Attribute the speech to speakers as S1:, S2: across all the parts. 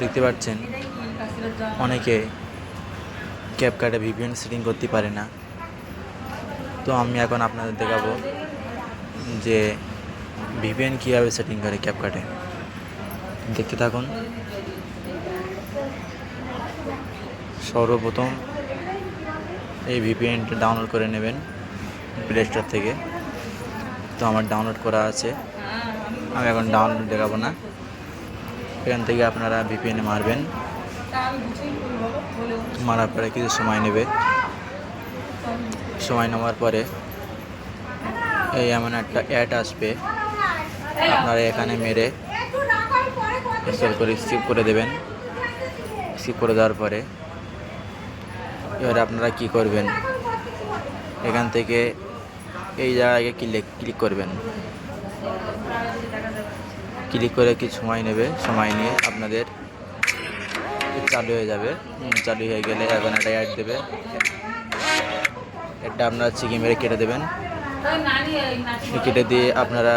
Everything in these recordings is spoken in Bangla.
S1: দেখতে পাচ্ছেন অনেকে ক্যাপকাটে ভিপিএন সেটিং করতে পারে না। তো আমি এখন আপনাদের দেখাবো যে ভিপিএন কীভাবে সেটিং করে ক্যাপকাটে। দেখতে থাকুন। সর্বপ্রথম এই ভিপিএনটা ডাউনলোড করে নেবেন প্লে স্টোর থেকে। তো আমার ডাউনলোড করা আছে, আমি এখন ডাউনলোড দেখাবো না। এখান থেকে আপনারা ভিপিএনে মারবেন, মারার পরে কিছু সময় নেবে। সময় নেওয়ার পরে এই এমন একটা অ্যাড আসবে, আপনারা এখানে মেরে ইনস্টল করে স্কিপ করে দেবেন। স্কিপ করে দেওয়ার পরে এবারে আপনারা কি করবেন, এখান থেকে এই জায়গায় ক্লিক করবেন। ক্লিক করে কিছু সময় নেবে, সময় নিয়ে আপনাদের চালু হয়ে যাবে। চালু হয়ে গেলে এখন একটা অ্যাড দেবে, এটা আপনারা চিকি মেরে কেটে দেবেন। কেটে দিয়ে আপনারা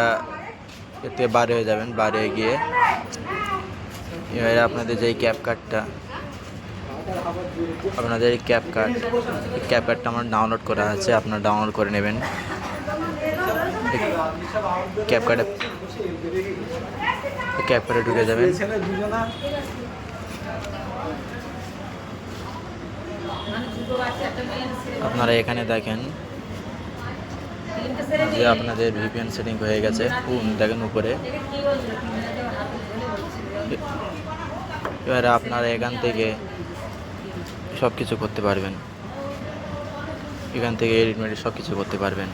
S1: এতে বার হয়ে যাবেন। বার হয়ে গিয়ে এবারে আপনাদের যে ক্যাপকাটটা ক্যাপকাটটা আমার ডাউনলোড করা আছে, আপনারা ডাউনলোড করে নেবেন। ক্যাপকাটে ঢুকে যাবেন। আপনারা এখানে দেখেন যে আপনাদের ভিপিএন সেটিং হয়ে গেছে, দেখেন উপরে। এবারে আপনারা এখান থেকে সব কিছু করতে পারবেন, এখান থেকে এডিট মেডিট সব কিছু করতে পারবেন।